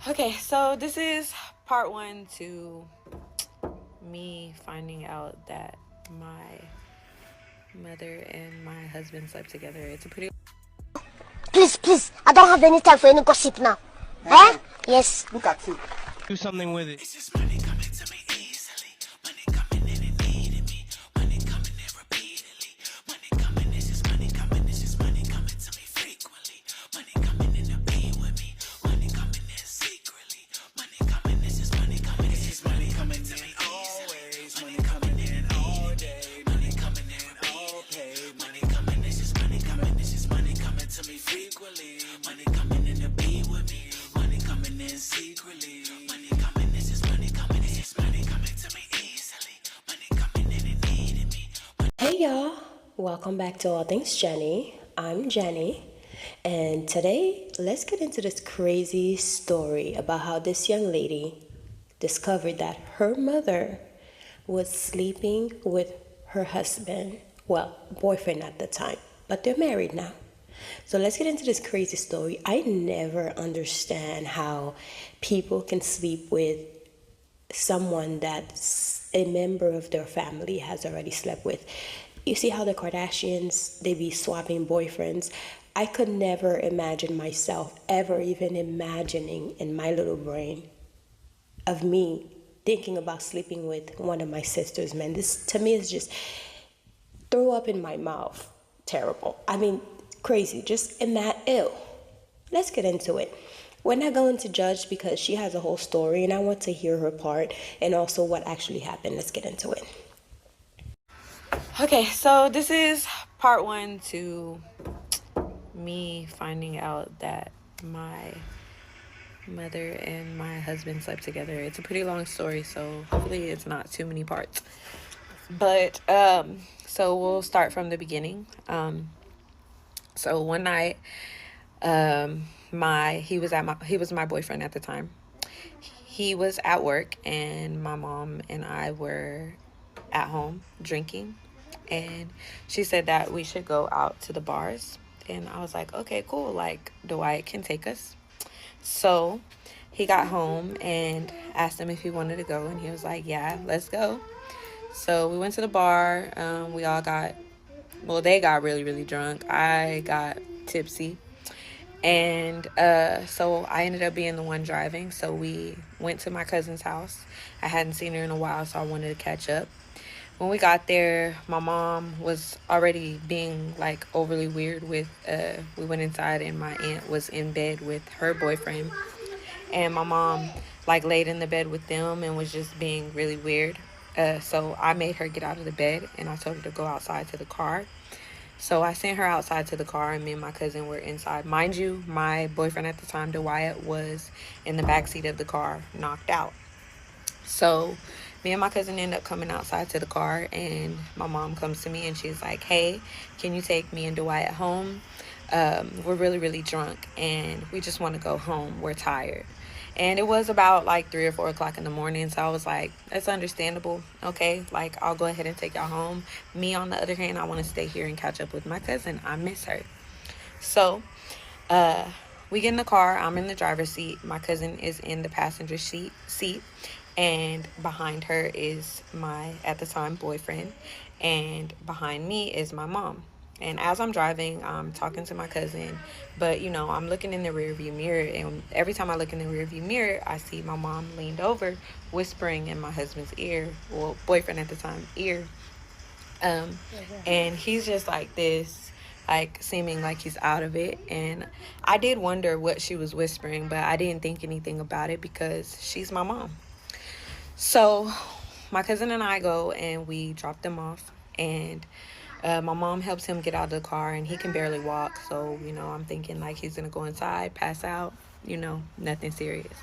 Okay, so this is part one to me finding out that my mother and my husband slept together. It's a pretty Please, I don't have any time for any gossip now. Eh? Yes. Look at you. Do something with it. It's just money coming to me easily. Money coming in and needing me. Money coming in repeatedly. Money coming, it's just money coming. It's just money coming to me frequently. Money coming in to be with me. Money coming in secretly. Money coming, it's just money coming. It's just money coming to me always. Money coming in all day. Money coming in all paid. Money coming, it's just money coming. It's just money coming to me frequently. Money coming in to be with me. Money coming in secretly. Money coming, it's just money coming. It's just money coming to me easily. Money coming in and needing me. Hey y'all, welcome back to All Things Jenny. I'm Jenny, and today let's get into this crazy story about how this young lady discovered that her mother was sleeping with her husband, well, boyfriend at the time, but they're married now. So let's get into this crazy story. I never understand how people can sleep with someone that a member of their family has already slept with. You see how the Kardashians, they be swapping boyfriends. I could never imagine myself ever even imagining in my little brain of me thinking about sleeping with one of my sister's men. This to me is just throw up in my mouth. Terrible. I mean, crazy. Just ill. Let's get into it. We're not going to judge because she has a whole story and I want to hear her part and also what actually happened. Let's get into it. Okay, so this is part one to me finding out that my mother and my husband slept together. It's a pretty long story, so hopefully it's not too many parts. But so we'll start from the beginning. So one night, he was my boyfriend at the time. He was at work and my mom and I were at home drinking, and she said that we should go out to the bars, and I was like, okay, cool, like Dwight can take us. So he got home and asked him if he wanted to go, and he was like, yeah, let's go. So we went to the bar. They got really, really drunk. I got tipsy. And so I ended up being the one driving. So we went to my cousin's house. I hadn't seen her in a while, so I wanted to catch up. When we got there, my mom was already being like overly weird with, we went inside and my aunt was in bed with her boyfriend. And my mom like laid in the bed with them and was just being really weird. So I made her get out of the bed and I told her to go outside to the car. So I sent her outside to the car and me and my cousin were inside. Mind you, my boyfriend at the time, Dwight, was in the backseat of the car, knocked out. So me and my cousin end up coming outside to the car, and my mom comes to me and she's like, hey, can you take me and Dwight home? We're really, really drunk and we just want to go home. We're tired. And it was about like 3 or 4 o'clock in the morning. So I was like, that's understandable. Okay, like I'll go ahead and take y'all home. Me, on the other hand, I want to stay here and catch up with my cousin. I miss her. So we get in the car. I'm in the driver's seat. My cousin is in the passenger seat. And behind her is my, at the time, boyfriend. And behind me is my mom. And as I'm driving, I'm talking to my cousin, but I'm looking in the rearview mirror, and every time I look in the rearview mirror, I see my mom leaned over, whispering in my husband's ear, well, boyfriend at the time, ear. And he's just like this, like seeming like he's out of it. And I did wonder what she was whispering, but I didn't think anything about it because she's my mom. So my cousin and I go and we drop them off, and my mom helps him get out of the car, and he can barely walk. So, I'm thinking like he's going to go inside, pass out, nothing serious.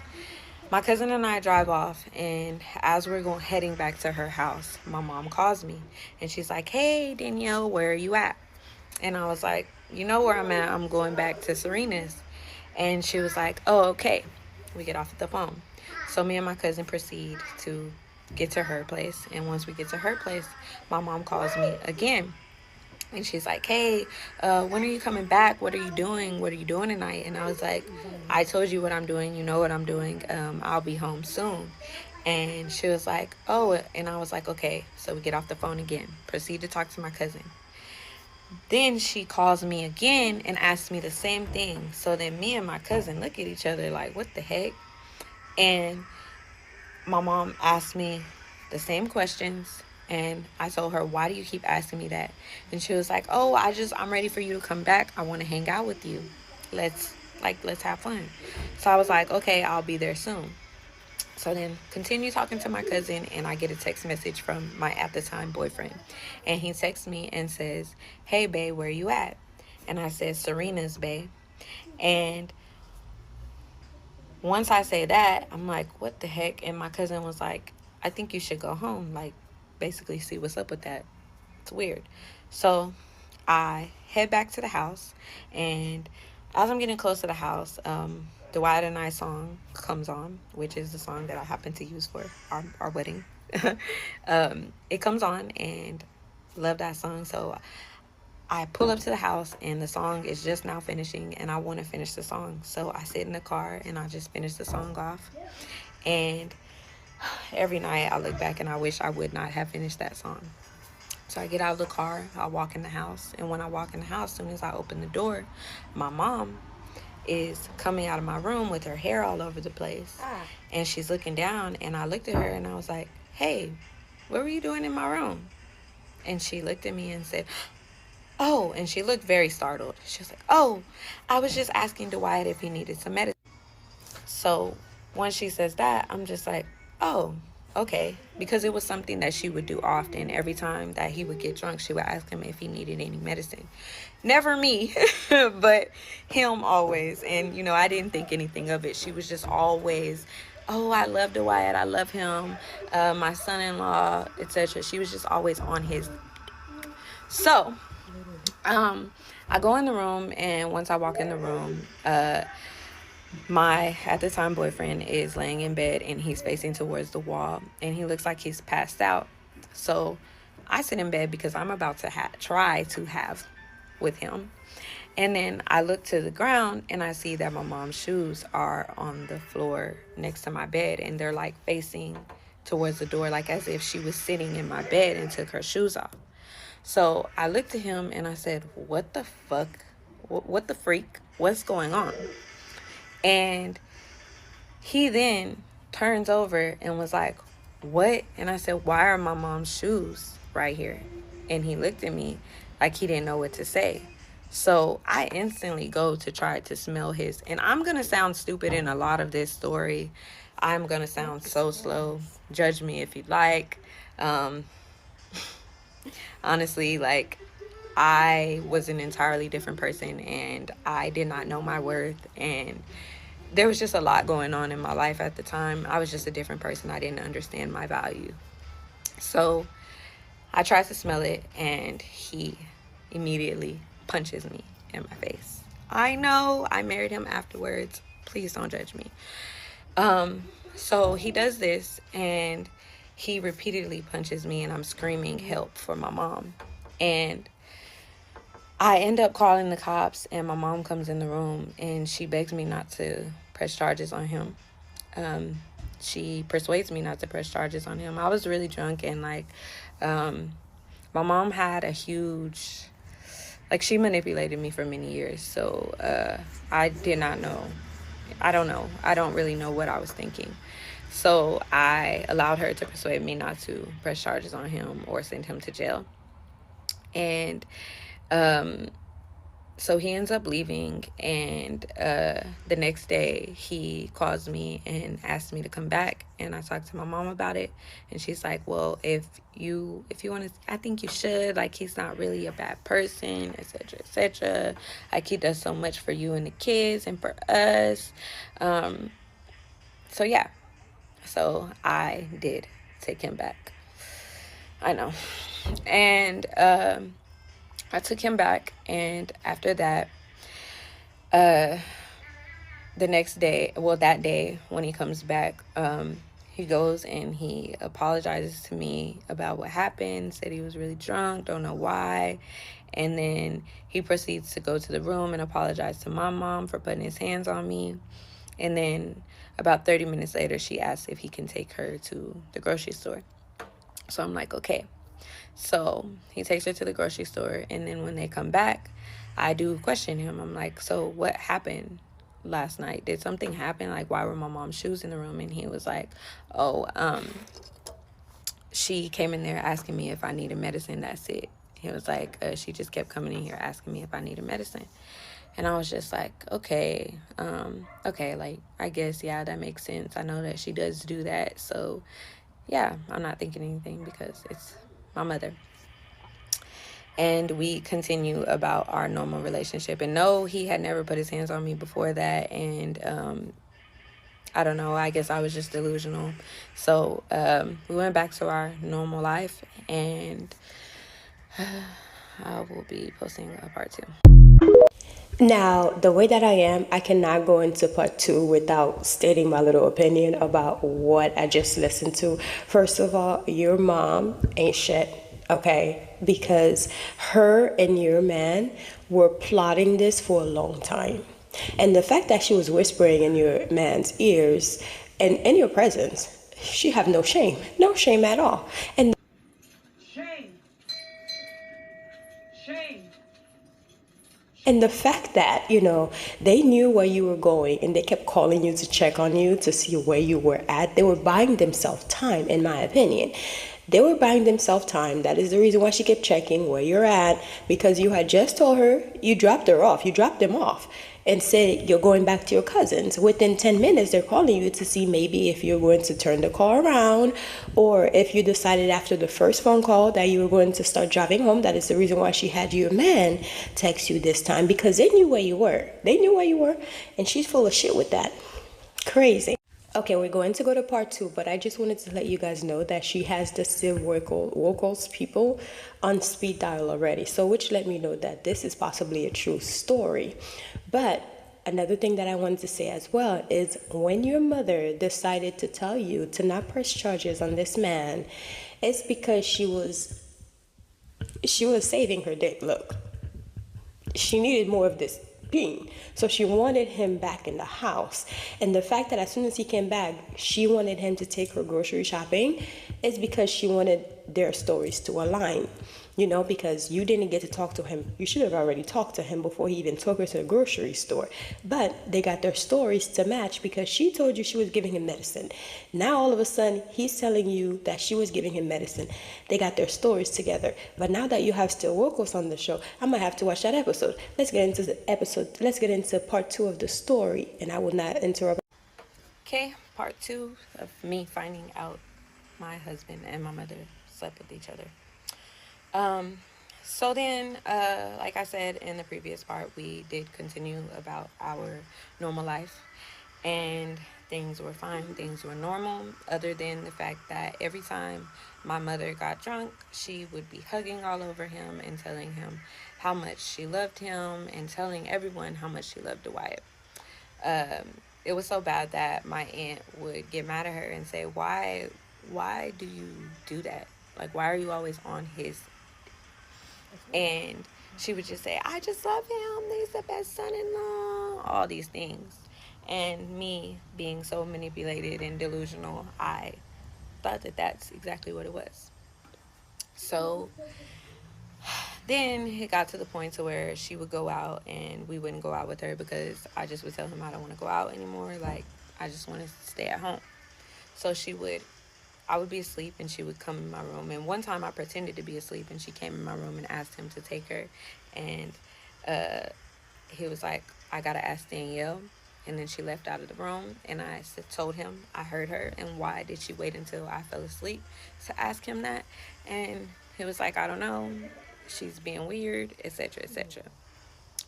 My cousin and I drive off, and as we're heading back to her house, my mom calls me, and she's like, hey, Danielle, where are you at? And I was like, you know where I'm at. I'm going back to Serena's. And she was like, oh, okay. We get off the phone. So me and my cousin proceed to get to her place. And once we get to her place, my mom calls me again. And she's like, hey, when are you coming back? What are you doing? What are you doing tonight? And I was like, I told you what I'm doing. You know what I'm doing. I'll be home soon. And she was like, oh, and I was like, okay. So we get off the phone again, proceed to talk to my cousin. Then she calls me again and asks me the same thing. So then me and my cousin look at each other like, what the heck? And my mom asked me the same questions. And I told her, why do you keep asking me that? And she was like, oh, I'm ready for you to come back. I want to hang out with you. Let's have fun. So I was like, okay, I'll be there soon. So then continue talking to my cousin, and I get a text message from my at the time boyfriend. And he texts me and says, hey, babe, where you at? And I said, Serena's, babe. And once I say that, I'm like, what the heck? And my cousin was like, I think you should go home. Like, basically see what's up with that. It's weird. So I head back to the house, and as I'm getting close to the house, the Wyatt and I song comes on, which is the song that I happen to use for our wedding. It comes on, and love that song. So I pull up to the house, and the song is just now finishing, and I want to finish the song. So I sit in the car, and I just finish the song off. And every night I look back, and I wish I would not have finished that song. So I get out of the car, I walk in the house, and when I walk in the house, as soon as I open the door, my mom is coming out of my room with her hair all over the place. And she's looking down, and I looked at her, and I was like, hey, what were you doing in my room? And she looked at me and said, oh, and she looked very startled. She was like, oh, I was just asking Dwight if he needed some medicine. So once she says that, I'm just like, oh, okay. Because it was something that she would do often. Every time that he would get drunk, she would ask him if he needed any medicine. Never me, but him always. And, I didn't think anything of it. She was just always, oh, I love Dwight. I love him. My son-in-law, etc. She was just always on his. So I go in the room, and once I walk in the room, my at the time boyfriend is laying in bed, and he's facing towards the wall, and he looks like he's passed out. So I sit in bed because I'm about to try to have with him. And then I look to the ground, and I see that my mom's shoes are on the floor next to my bed, and they're like facing towards the door, like as if she was sitting in my bed and took her shoes off. So I looked at him, and I said, what the fuck? What the freak? What's going on? And he then turns over and was like, what? And I said, why are my mom's shoes right here? And he looked at me like he didn't know what to say. So I instantly go to try to smell his. And I'm going to sound stupid in a lot of this story. I'm going to sound so slow. Judge me if you'd like. Honestly, like, I was an entirely different person, and I did not know my worth, and there was just a lot going on in my life at the time. I was just a different person. I didn't understand my value. So I tried to smell it, and he immediately punches me in my face. I know I married him afterwards. Please don't judge me. So he does this, and he repeatedly punches me, and I'm screaming help for my mom. And I end up calling the cops, and my mom comes in the room, and she begs me not to press charges on him. She persuades me not to press charges on him. I was really drunk, and my mom had a huge, she manipulated me for many years. So I did not know. I don't know. I don't really know what I was thinking. So I allowed her to persuade me not to press charges on him or send him to jail. And so he ends up leaving, and the next day he calls me and asks me to come back, and I talked to my mom about it, and she's like, well, if you want to, I think you should. Like, he's not really a bad person, etc., etc. Like, he does so much for you and the kids and for us. So yeah, so I did take him back. I know. And I took him back, and after that, the next day, that day when he comes back, he goes and he apologizes to me about what happened, said he was really drunk, don't know why, And then he proceeds to go to the room and apologize to my mom for putting his hands on me. And then about 30 minutes later, she asks if he can take her to the grocery store. So I'm like, okay. So he takes her to the grocery store. And then when they come back, I do question him. I'm like, so what happened last night? Did something happen? Like, why were my mom's shoes in the room? And he was like, oh, she came in there asking me if I needed medicine. That's it. He was like, she just kept coming in here asking me if I needed medicine. And I was just like, okay, like, I guess, yeah, that makes sense. I know that she does do that. So, yeah, I'm not thinking anything because it's my mother. And we continue about our normal relationship. And no, he had never put his hands on me before that. And I don't know, I guess I was just delusional. So we went back to our normal life. And I will be posting a part 2. Now, the way that I am, I cannot go into part 2 without stating my little opinion about what I just listened to. First of all, your mom ain't shit, okay? Because her and your man were plotting this for a long time. And the fact that she was whispering in your man's ears and in your presence, she have no shame. No shame at all. And Shame. Shame. And the fact that, they knew where you were going and they kept calling you to check on you to see where you were at, they were buying themselves time, in my opinion. They were buying themselves time. That is the reason why she kept checking where you're at, because you had just told her you dropped her off. You dropped them off and said you're going back to your cousins. Within 10 minutes, they're calling you to see maybe if you're going to turn the car around, or if you decided after the first phone call that you were going to start driving home. That is the reason why she had your man text you this time, because they knew where you were. They knew where you were, and she's full of shit with that. Crazy. Okay, we're going to go to part 2, but I just wanted to let you guys know that she has the Civ vocals people on speed dial already. So which let me know that this is possibly a true story. But another thing that I wanted to say as well is when your mother decided to tell you to not press charges on this man, it's because she was saving her dick. Look, she needed more of this being. So she wanted him back in the house. And the fact that as soon as he came back, she wanted him to take her grocery shopping is because she wanted their stories to align. Because you didn't get to talk to him. You should have already talked to him before he even took her to the grocery store. But they got their stories to match because she told you she was giving him medicine. Now all of a sudden, he's telling you that she was giving him medicine. They got their stories together. But now that you have Still Vocals on the show, I might have to watch that episode. Let's get into the episode. Let's get into part 2 of the story, and I will not interrupt. Okay, part 2 of me finding out my husband and my mother slept with each other. So then, like I said in the previous part, we did continue about our normal life, and things were fine, things were normal, other than the fact that every time my mother got drunk, she would be hugging all over him and telling him how much she loved him and telling everyone how much she loved Dwight. It was so bad that my aunt would get mad at her and say, why do you do that? Like, why are you always on his? And she would just say, I just love him, he's the best son-in-law, all these things. And me being so manipulated and delusional, I thought that that's exactly what it was. So then it got to the point to where she would go out and we wouldn't go out with her because I just would tell him I don't want to go out anymore. Like, I just want to stay at home. So I would be asleep and she would come in my room. And one time I pretended to be asleep and she came in my room and asked him to take her. And he was like, I got to ask Danielle. And then she left out of the room and I told him I heard her and why did she wait until I fell asleep to ask him that. And he was like, I don't know, she's being weird, etc., etc.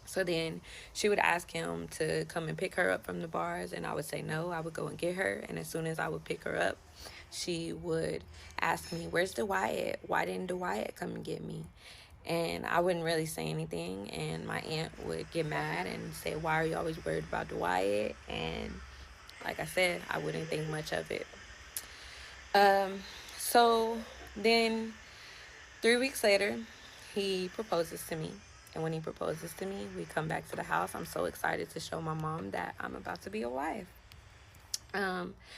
So then she would ask him to come and pick her up from the bars and I would say no. I would go and get her, and as soon as I would pick her up, she would ask me, where's Dwight? Why didn't Dwight come and get me? And I wouldn't really say anything, and my aunt would get mad and say, why are you always worried about Dwight? And like I said, I wouldn't think much of it. So then 3 weeks later, he proposes to me. And when he proposes to me, we come back to the house. I'm so excited to show my mom that I'm about to be a wife.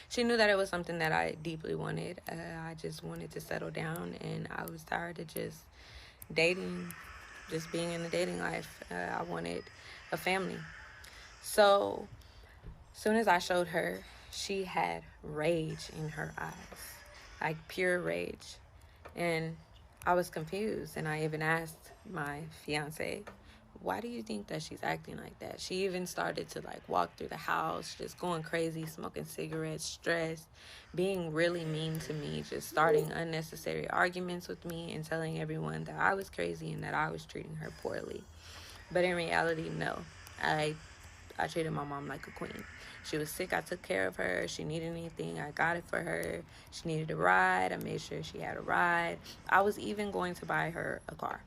She knew that it was something that I deeply wanted. I just wanted to settle down, and I was tired of just dating, just being in the dating life. I wanted a family. So, as soon as I showed her, she had rage in her eyes, like pure rage. And I was confused, and I even asked my fiance, why do you think that she's acting like that? She even started to like walk through the house, just going crazy, smoking cigarettes, stressed, being really mean to me, just starting unnecessary arguments with me and telling everyone that I was crazy and that I was treating her poorly. But in reality, no. I treated my mom like a queen. She was sick, I took care of her. She needed anything, I got it for her. She needed a ride, I made sure she had a ride. I was even going to buy her a car.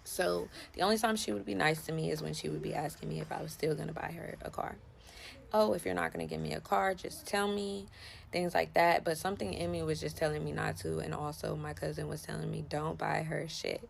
So the only time she would be nice to me is when she would be asking me if I was still going to buy her a car. Oh, if you're not going to give me a car, just tell me, things like that. But something in me was just telling me not to. And also my cousin was telling me, don't buy her shit.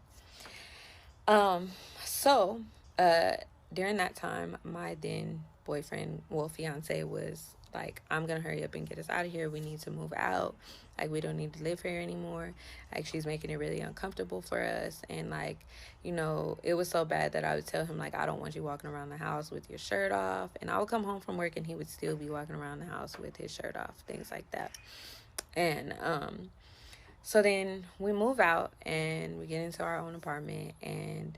So during that time, my then boyfriend, well, fiance, was like, I'm gonna hurry up and get us out of here. We need to move out. Like, we don't need to live here anymore. Like, she's making it really uncomfortable for us. And like, you know, it was so bad that I would tell him, like, I don't want you walking around the house with your shirt off. And I would come home from work and he would still be walking around the house with his shirt off, things like that. And so then we move out and we get into our own apartment. And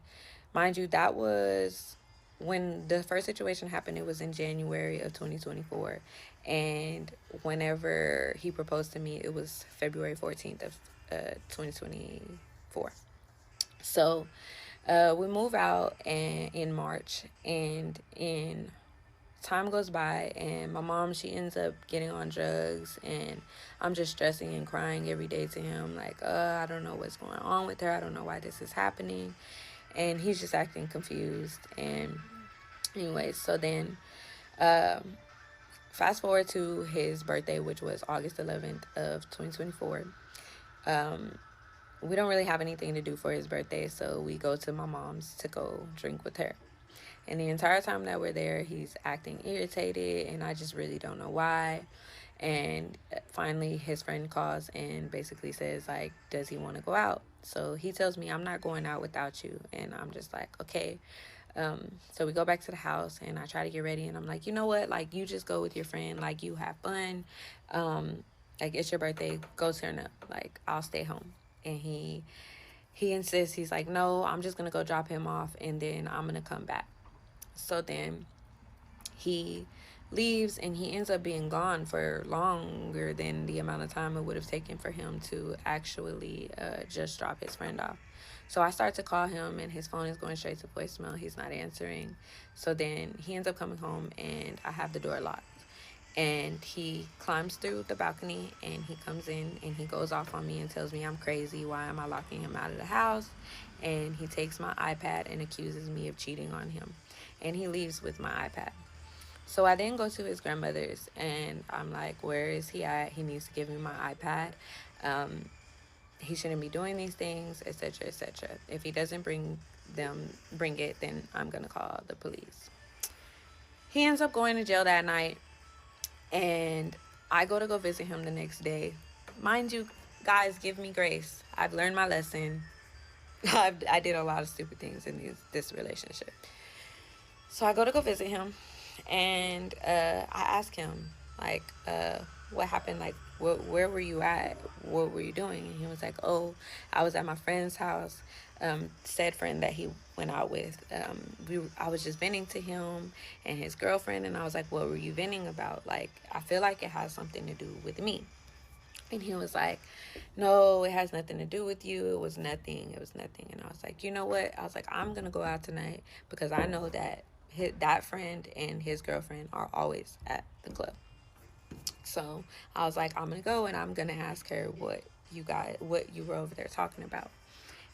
mind you, that was when the first situation happened. It was in January of 2024. And whenever he proposed to me, it was February 14th of 2024. So we move out in March, and in time goes by, and my mom, she ends up getting on drugs, and I'm just stressing and crying every day to him, like, I don't know what's going on with her, I don't know why this is happening. And he's just acting confused. And anyways, so then fast forward to his birthday, which was August 11th of 2024. We don't really have anything to do for his birthday, so we go to my mom's to go drink with her. And the entire time that we're there, he's acting irritated, and I just really don't know why. And finally, his friend calls and basically says, like, does he want to go out? So he tells me, I'm not going out without you. And I'm just like, okay. So we go back to the house, and I try to get ready, and I'm like, you know what? Like, you just go with your friend. Like, you have fun. Like, it's your birthday. Go turn up. Like, I'll stay home. And he insists. He's like, no, I'm just going to go drop him off, and then I'm going to come back. So then he leaves, and he ends up being gone for longer than the amount of time it would have taken for him to actually just drop his friend off. So I start to call him, and his phone is going straight to voicemail. He's not answering. So then he ends up coming home, and I have the door locked. And he climbs through the balcony, and he comes in, and he goes off on me and tells me I'm crazy. Why am I locking him out of the house? And he takes my iPad and accuses me of cheating on him. And he leaves with my iPad. So I then go to his grandmother's, and I'm like, where is he at? He needs to give me my iPad. He shouldn't be doing these things, etc., etc. If he doesn't bring it, then I'm going to call the police. He ends up going to jail that night, and I go visit him the next day. Mind you, guys, give me grace. I've learned my lesson. I did a lot of stupid things in this relationship. So I go visit him, and I ask him, like, what happened? Like, where were you at? What were you doing? And he was like, oh, I was at my friend's house. Said friend that he went out with. I was just venting to him and his girlfriend, and I was like, what were you venting about? Like, I feel like it has something to do with me. And he was like, no, it has nothing to do with you. It was nothing. And I was like, you know what? I was like, I'm going to go out tonight because I know that that friend and his girlfriend are always at the club. So I was like, I'm going to go, and I'm going to ask her what you were over there talking about.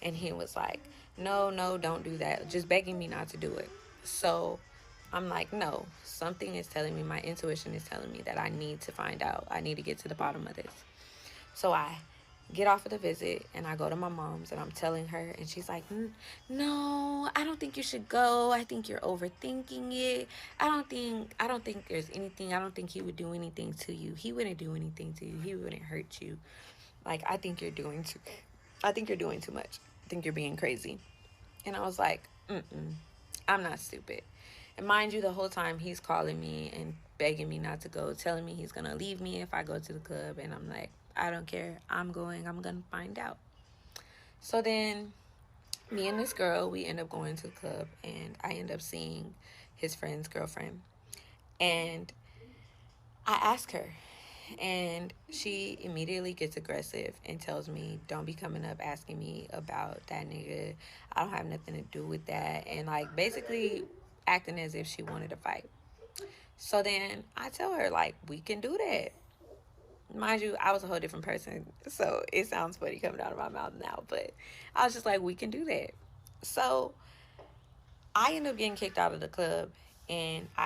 And he was like, no, don't do that. Just begging me not to do it. So I'm like, no, something is telling me, my intuition is telling me that I need to find out. I need to get to the bottom of this. So I get off of the visit, and I go to my mom's and I'm telling her, and she's like, "No, I don't think you should go. I think you're overthinking it. I don't think there's anything. I don't think he would do anything to you. He wouldn't do anything to you. He wouldn't hurt you. Like, I think you're doing too much. I think you're being crazy." And I was like, I'm not stupid. And mind you, the whole time he's calling me and begging me not to go, telling me he's going to leave me if I go to the club. And I'm like, I don't care. I'm going. I'm going to find out. So then me and this girl, we end up going to the club, and I end up seeing his friend's girlfriend. And I ask her, and she immediately gets aggressive and tells me, "Don't be coming up asking me about that nigga. I don't have nothing to do with that." And like basically acting as if she wanted to fight. So then I tell her, like, we can do that. Mind you, I was a whole different person. So it sounds funny coming out of my mouth now. But I was just like, we can do that. So I ended up getting kicked out of the club, and